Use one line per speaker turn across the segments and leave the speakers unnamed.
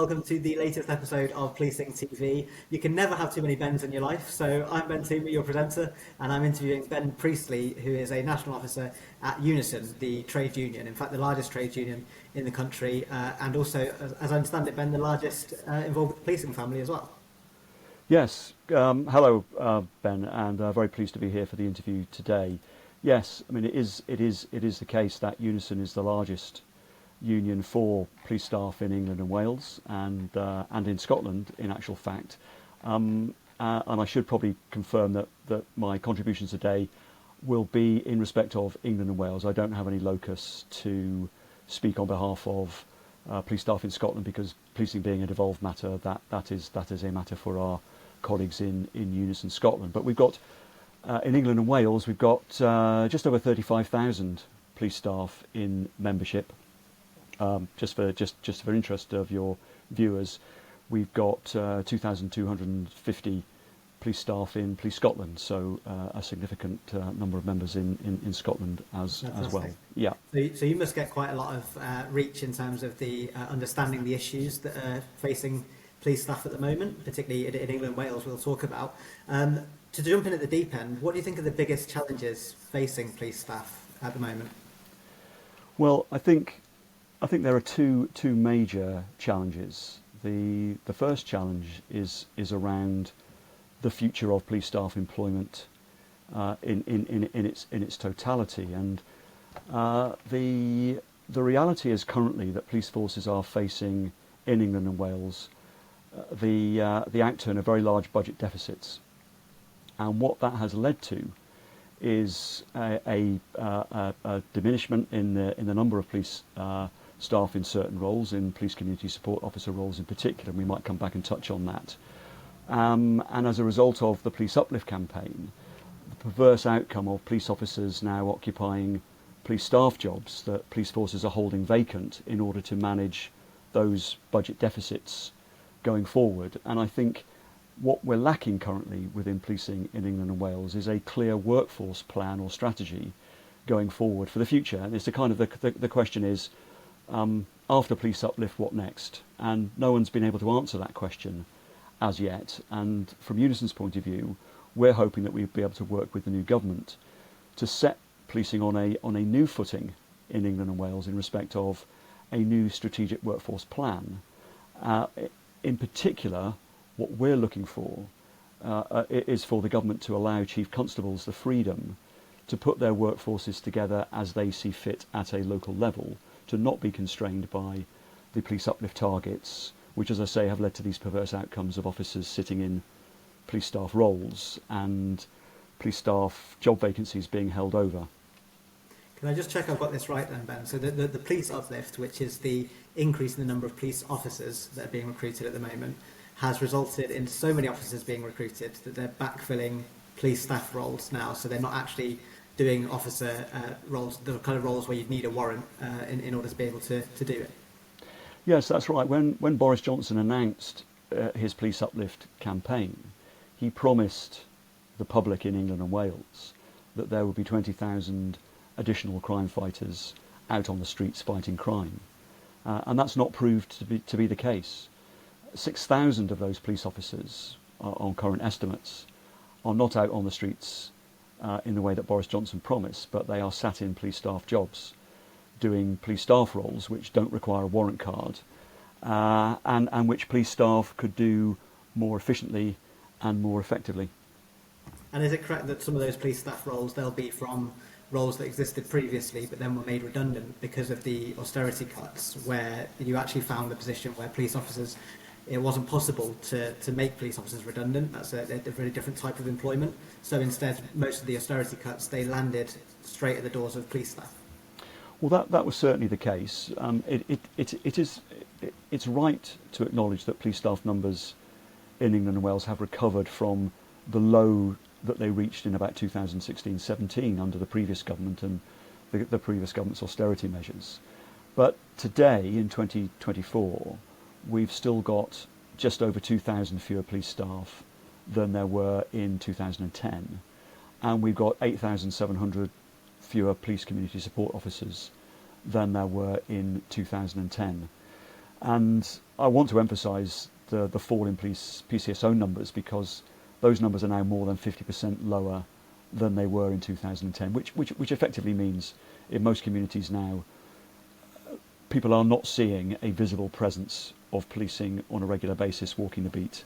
welcome to the latest episode of Policing TV. You can never have too many Bens in your life, so I'm Ben Twomey, your presenter, and I'm interviewing Ben Priestley, who is a national officer at Unison, the trade union, in fact the largest trade union in the country, and also, as I understand it, Ben, the largest involved with the policing family as well.
Yes, hello, Ben, and very pleased to be here for the interview today. Yes, I mean it is the case that Unison is the largest union for police staff in England and Wales and in Scotland, in actual fact. And I should probably confirm that my contributions today will be in respect of England and Wales. I don't have any locus to speak on behalf of police staff in Scotland, because policing being a devolved matter, that is a matter for our colleagues in Unison Scotland. But we've got in England and Wales, we've got just over 35,000 police staff in membership. Just for interest of your viewers, we've got 2,250 police staff in Police Scotland, so a significant number of members in Scotland as well. Yeah.
So you must get quite a lot of reach in terms of the understanding the issues that are facing police staff at the moment, particularly in England and Wales. We'll talk about. To jump in at the deep end, what do you think are the biggest challenges facing police staff at the moment?
Well, I think there are two major challenges. The first challenge is around the future of police staff employment in its totality, and the reality is currently that police forces are facing in England and Wales the outturn of very large budget deficits, and what that has led to is a diminishment in the number of police staff in certain roles, in police community support officer roles in particular, and we might come back and touch on that. And as a result of the Police Uplift campaign, the perverse outcome of police officers now occupying police staff jobs that police forces are holding vacant in order to manage those budget deficits going forward. And I think what we're lacking currently within policing in England and Wales is a clear workforce plan or strategy going forward for the future. And it's the kind of the question is, after Police Uplift, what next? And no one's been able to answer that question as yet. And from Unison's point of view, we're hoping that we'll be able to work with the new government to set policing on a new footing in England and Wales in respect of a new strategic workforce plan. In particular, what we're looking for is for the government to allow chief constables the freedom to put their workforces together as they see fit at a local level, to not be constrained by the Police Uplift targets, which, as I say, have led to these perverse outcomes of officers sitting in police staff roles and police staff job vacancies being held over.
Can I just check I've got this right then, Ben? So the Police Uplift, which is the increase in the number of police officers that are being recruited at the moment, has resulted in so many officers being recruited that they're backfilling police staff roles now, so they're not actually doing officer roles, the kind of roles where you'd need a warrant in order to be able to do it.
Yes, that's right. When Boris Johnson announced his Police Uplift campaign, he promised the public in England and Wales that there would be 20,000 additional crime fighters out on the streets fighting crime. And that's not proved to be the case. 6,000 of those police officers, on current estimates, are not out on the streets in the way that Boris Johnson promised, but they are sat in police staff jobs doing police staff roles which don't require a warrant card, and which police staff could do more efficiently and more effectively.
And is it correct that some of those police staff roles, they'll be from roles that existed previously but then were made redundant because of the austerity cuts, where you actually found the position where police officers, it wasn't possible to make police officers redundant? That's a very different type of employment. So instead, most of the austerity cuts, they landed straight at the doors of police staff.
Well, that was certainly the case. It's right to acknowledge that police staff numbers in England and Wales have recovered from the low that they reached in about 2016-17 under the previous government and the previous government's austerity measures. But today, in 2024, we've still got just over 2,000 fewer police staff than there were in 2010, and we've got 8,700 fewer police community support officers than there were in 2010. And I want to emphasise the fall in police PCSO numbers, because those numbers are now more than 50% lower than they were in 2010, which effectively means in most communities now people are not seeing a visible presence of policing on a regular basis walking the beat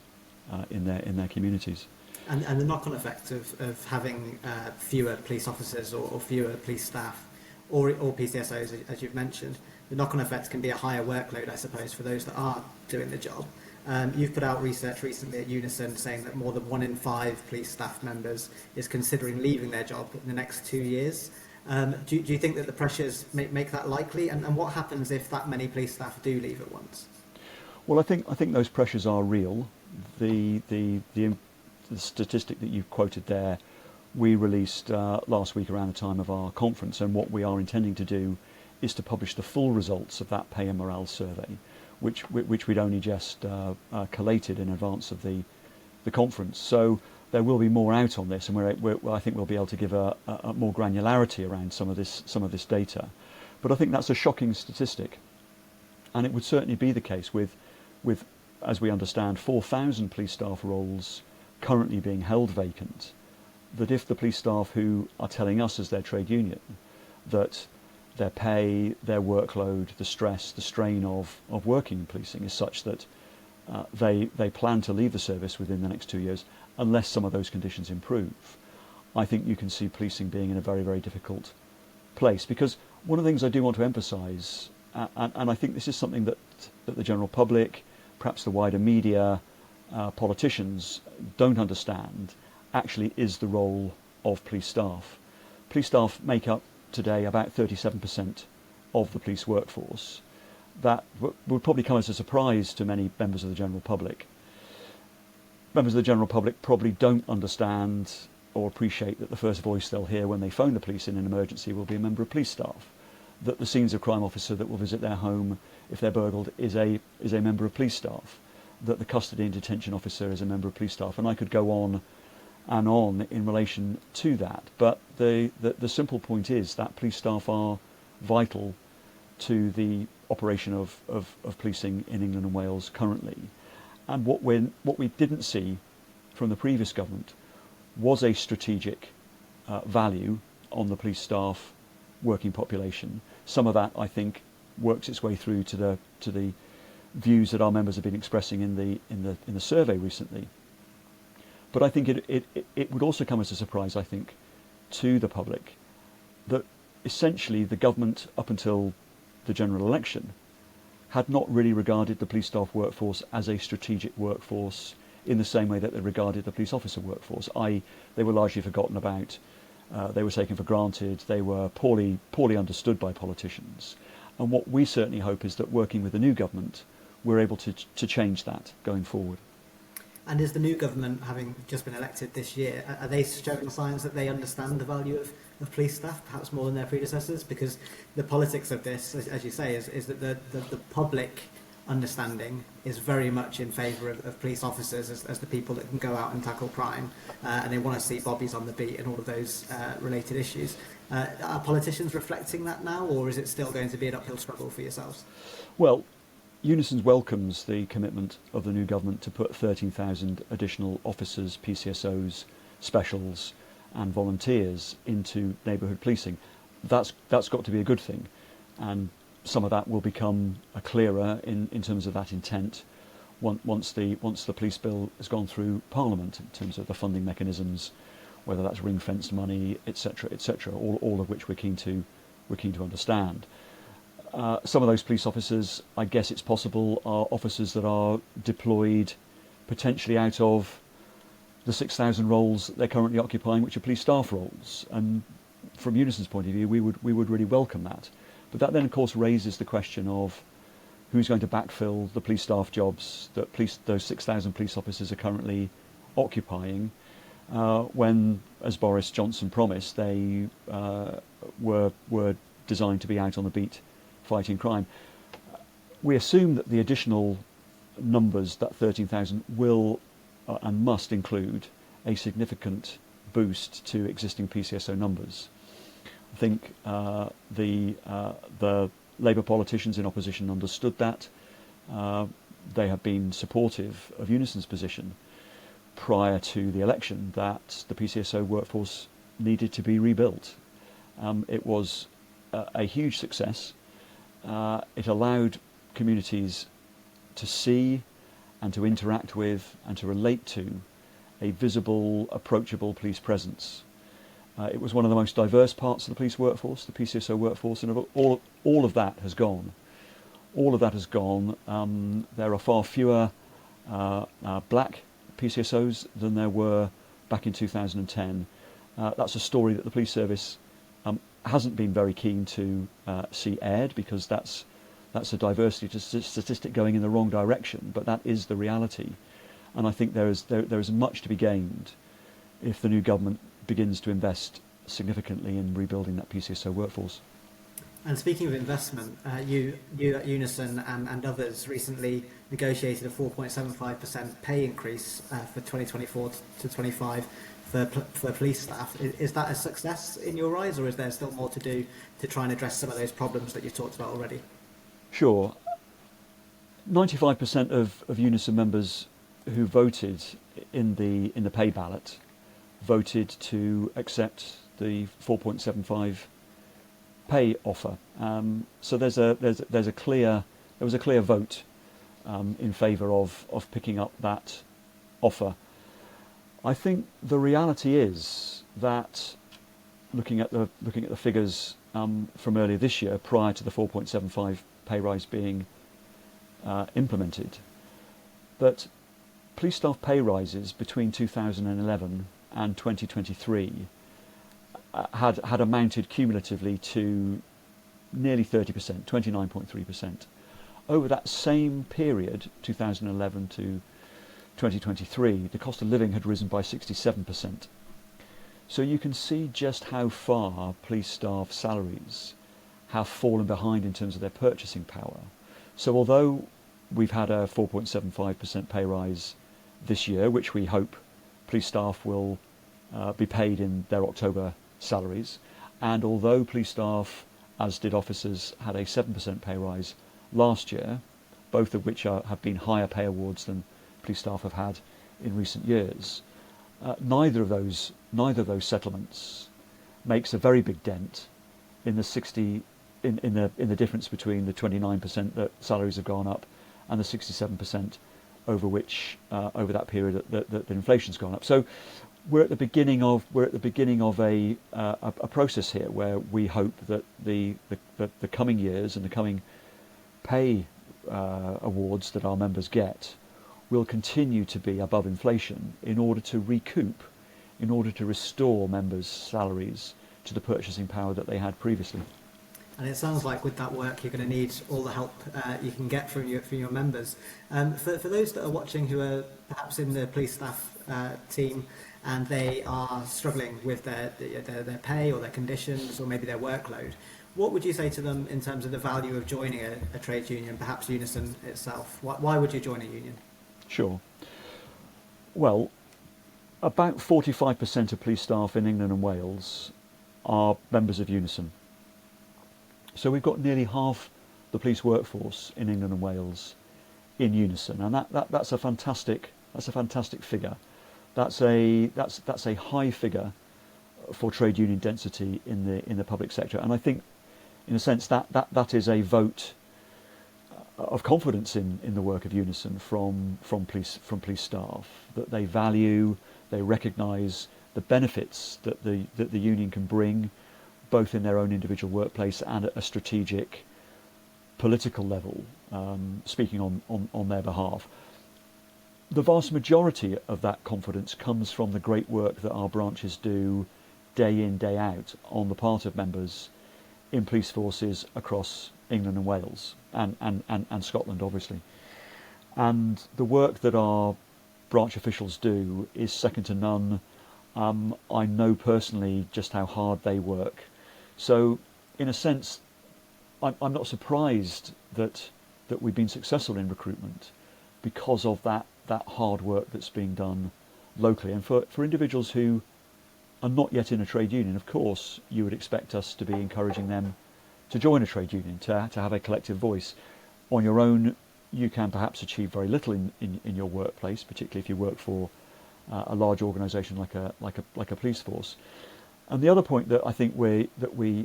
in their communities.
And the knock-on effect of having fewer police officers or fewer police staff or PCSOs, as you've mentioned, the knock-on effect can be a higher workload, I suppose, for those that are doing the job. You've put out research recently at Unison saying that more than 1 in 5 police staff members is considering leaving their job in the next 2 years. Do you think that the pressures make that likely? And what happens if that many police staff do leave at once?
Well, I think those pressures are real. The statistic that you quoted there, we released last week around the time of our conference, and what we are intending to do is to publish the full results of that pay and morale survey, which we'd only just collated in advance of the conference. So there will be more out on this, and I think we'll be able to give a more granularity around some of this data. But I think that's a shocking statistic, and it would certainly be the case with as we understand, 4,000 police staff roles currently being held vacant, that if the police staff who are telling us as their trade union that their pay, their workload, the stress, the strain of working in policing is such that they plan to leave the service within the next 2 years, unless some of those conditions improve, I think you can see policing being in a very, very difficult place. Because one of the things I do want to emphasise, and I think this is something that the general public, perhaps the wider media, politicians don't understand, actually is the role of police staff. Police staff make up today about 37% of the police workforce. That would probably come as a surprise to many members of the general public. Members of the general public probably don't understand or appreciate that the first voice they'll hear when they phone the police in an emergency will be a member of police staff, that the scenes of crime officer that will visit their home if they're burgled is a member of police staff, that the custody and detention officer is a member of police staff, and I could go on and on in relation to that. But the simple point is that police staff are vital to the operation of policing in England and Wales currently. And what we didn't see from the previous government was a strategic value on the police staff working population. Some of that, I think, works its way through to the views that our members have been expressing in the survey recently. But I think it would also come as a surprise, I think, to the public that essentially the government, up until the general election, had not really regarded the police staff workforce as a strategic workforce in the same way that they regarded the police officer workforce. They were largely forgotten about, they were taken for granted, they were poorly understood by politicians. And what we certainly hope is that working with the new government, we're able to change that going forward.
And is the new government, having just been elected this year, are they showing signs that they understand the value of police staff, perhaps more than their predecessors? Because the politics of this, as you say, is that the public understanding is very much in favour of police officers as the people that can go out and tackle crime, and they want to see bobbies on the beat and all of those related issues. Are politicians reflecting that now, or is it still going to be an uphill struggle for yourselves?
Well, Unison welcomes the commitment of the new government to put 13,000 additional officers, PCSOs, specials and volunteers into neighbourhood policing. That's got to be a good thing, and some of that will become clearer in terms of that intent once the police bill has gone through Parliament, in terms of the funding mechanisms, whether that's ring-fenced money, etc., all of which we're keen to understand. Some of those police officers, I guess it's possible, are officers that are deployed potentially out of the 6,000 roles that they're currently occupying, which are police staff roles. And from Unison's point of view, we would really welcome that. But that then, of course, raises the question of who's going to backfill the police staff jobs that those 6,000 police officers are currently occupying, when, as Boris Johnson promised, they were designed to be out on the beat fighting crime. We assume that the additional numbers, that 13,000, will and must include a significant boost to existing PCSO numbers. I think the Labour politicians in opposition understood that. they have been supportive of Unison's position prior to the election that the PCSO workforce needed to be rebuilt. It was a huge success. It allowed communities to see and to interact with and to relate to a visible, approachable police presence. It was one of the most diverse parts of the police workforce, the PCSO workforce, and all of that has gone. All of that has gone. There are far fewer black PCSOs than there were back in 2010. That's a story that the police service hasn't been very keen to see aired, because that's a diversity statistic going in the wrong direction, but that is the reality. And I think there is much to be gained if the new government begins to invest significantly in rebuilding that PCSO workforce.
And speaking of investment, you at Unison and others recently negotiated a 4.75% pay increase for 2024 to 25 for police staff. Is that a success in your eyes, or is there still more to do to try and address some of those problems that you've talked about already?
Sure. 95% of Unison members who voted in the pay ballot voted to accept the 4.75 pay offer. So there was a clear vote in favour of picking up that offer. I think the reality is that looking at the figures from earlier this year, prior to the 4.75 pay rise being implemented, that police staff pay rises between 2011 and 2023 had amounted cumulatively to nearly 30%, 29.3%. Over that same period, 2011 to 2023, the cost of living had risen by 67%. So you can see just how far police staff salaries have fallen behind in terms of their purchasing power. So although we've had a 4.75% pay rise this year, which we hope police staff will be paid in their October salaries, and although police staff, as did officers, had a 7% pay rise last year, both of which have been higher pay awards than police staff have had in recent years, neither of those settlements makes a very big dent in the difference between the 29% that salaries have gone up and the 67% over that period that inflation's gone up. So we're at the beginning of a process here where we hope that the coming years and the coming pay awards that our members get will continue to be above inflation in order to recoup, in order to restore members' salaries to the purchasing power that they had previously.
And it sounds like with that work you're going to need all the help you can get from your members. For those that are watching who are perhaps in the police staff team and they are struggling with their pay or their conditions or maybe their workload, what would you say to them in terms of the value of joining a trade union, perhaps Unison itself? Why would you join a union?
Sure. Well, about 45% of police staff in England and Wales are members of Unison. So we've got nearly half the police workforce in England and Wales in Unison, and that's a fantastic figure. That's a high figure for trade union density in the public sector, and I think, in a sense, that is a vote of confidence in the work of Unison from police staff, that they value, they recognise the benefits that the union can bring, both in their own individual workplace and at a strategic political level, speaking on their behalf. The vast majority of that confidence comes from the great work that our branches do day in, day out on the part of members in police forces across England and Wales and Scotland, obviously. And the work that our branch officials do is second to none. I know personally just how hard they work. So, in a sense, I'm not surprised that we've been successful in recruitment because of that hard work that's being done locally. And for individuals who are not yet in a trade union, of course, you would expect us to be encouraging them to join a trade union, to have a collective voice. On your own, you can perhaps achieve very little in your workplace, particularly if you work for a large organisation like a police force. And the other point that I think we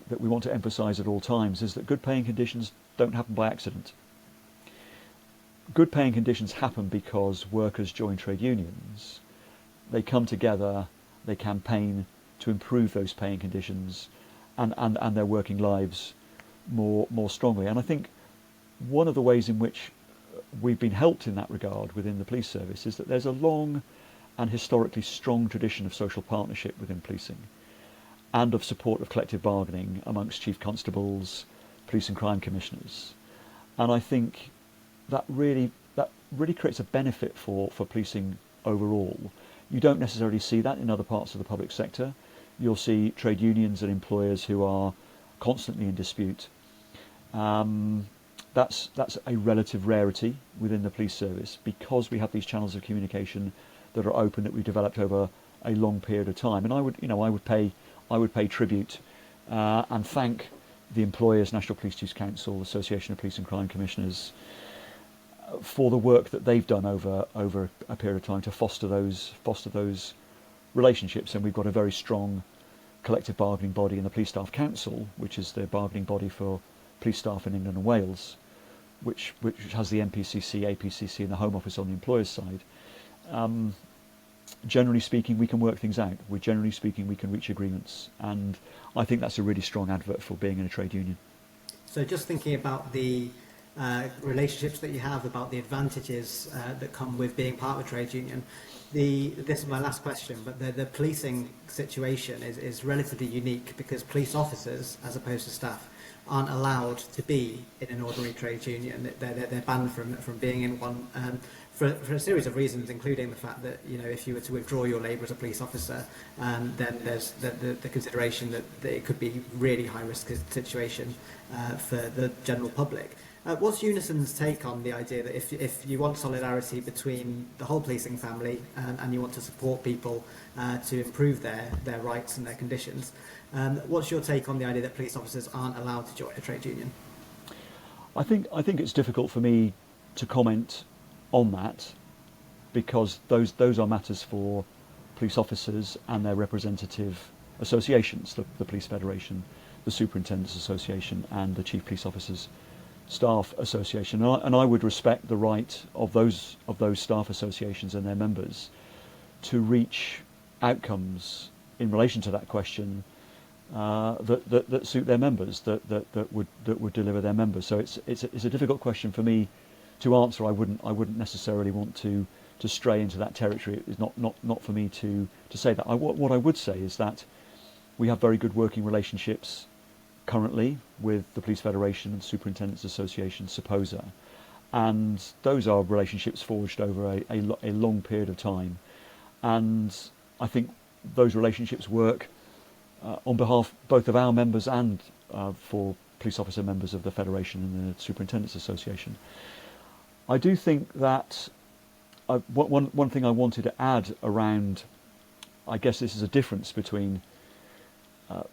want to emphasise at all times is that good paying conditions don't happen by accident. Good paying conditions happen because workers join trade unions. They come together, they campaign to improve those paying conditions and their working lives more strongly. And I think one of the ways in which we've been helped in that regard within the police service is that there's a long and historically strong tradition of social partnership within policing and of support of collective bargaining amongst chief constables, police and crime commissioners. And I think that really creates a benefit for policing overall. You don't necessarily see that in other parts of the public sector. You'll see trade unions and employers who are constantly in dispute. That's a relative rarity within the police service because we have these channels of communication that are open, that we've developed over a long period of time. And I would pay tribute and thank the Employers National Police Chiefs Council, Association of Police and Crime Commissioners, for the work that they've done over a period of time to foster those relationships. And we've got a very strong collective bargaining body in the Police Staff Council, which is the bargaining body for police staff in England and Wales, which has the MPCC, APCC and the Home Office on the employer's side. Generally speaking, we can work things out. Generally speaking, we can reach agreements. And I think that's a really strong advert for being in a trade union.
So just thinking about the relationships that you have, about the advantages that come with being part of a trade union. This is my last question, but the policing situation is relatively unique because police officers, as opposed to staff, aren't allowed to be in an ordinary trade union. They're banned from being in one for a series of reasons, including the fact that, you know, if you were to withdraw your labour as a police officer, then there's the consideration that it could be really high risk situation for the general public. What's Unison's take on the idea that if you want solidarity between the whole policing family and you want to support people to improve their rights and their conditions, what's your take on the idea that police officers aren't allowed to join a trade union?
I think it's difficult for me to comment on that because those are matters for police officers and their representative associations, the Police Federation, the Superintendents Association and the Chief Police Officers Staff Association, and I would respect the right of those staff associations and their members to reach outcomes in relation to that question that suit their members, that would deliver their members. So it's a difficult question for me to answer. I wouldn't necessarily want to stray into that territory. It's not for me to say that. What I would say is that we have very good working relationships currently with the Police Federation and Superintendents Association, SUPOSA, and those are relationships forged over a long period of time, and I think those relationships work on behalf both of our members and for police officer members of the Federation and the Superintendents Association. I do think that one thing I wanted to add around, I guess this is a difference between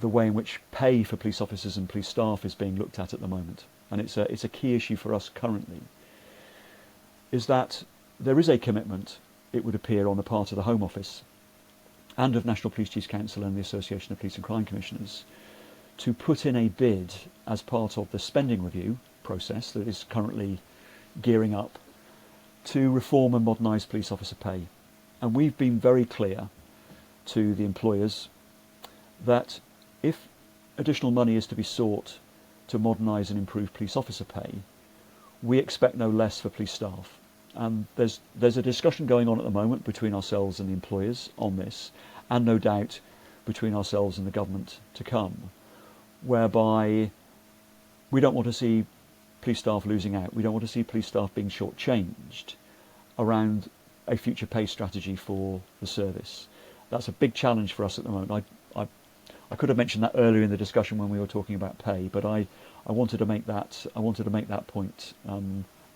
the way in which pay for police officers and police staff is being looked at the moment, and it's a key issue for us currently, is that there is a commitment, it would appear, on the part of the Home Office and of National Police Chiefs Council and the Association of Police and Crime Commissioners to put in a bid as part of the spending review process that is currently gearing up to reform and modernise police officer pay. And we've been very clear to the employers that if additional money is to be sought to modernise and improve police officer pay, we expect no less for police staff. And there's a discussion going on at the moment between ourselves and the employers on this, and no doubt between ourselves and the government to come, whereby we don't want to see police staff losing out. We don't want to see police staff being shortchanged around a future pay strategy for the service. That's a big challenge for us at the moment. I could have mentioned that earlier in the discussion when we were talking about pay, but I wanted to make that point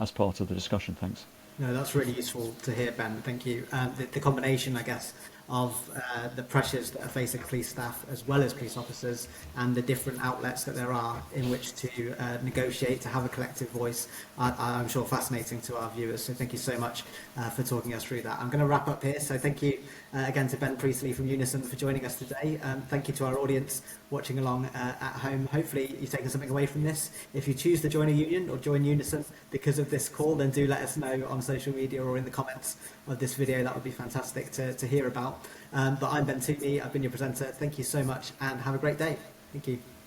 as part of the discussion. Thanks.
No, that's really useful to hear, Ben. Thank you. The combination, I guess, of the pressures that are facing police staff as well as police officers, and the different outlets that there are in which to negotiate, to have a collective voice, I'm sure fascinating to our viewers. So thank you so much for talking us through that. I'm going to wrap up here. So thank you again to Ben Priestley from Unison for joining us today. Thank you to our audience watching along at home. Hopefully you've taken something away from this. If you choose to join a union or join Unison because of this call, then do let us know on social media or in the comments of this video. That would be fantastic to hear about. But I'm Ben Twomey, I've been your presenter. Thank you so much and have a great day. Thank you.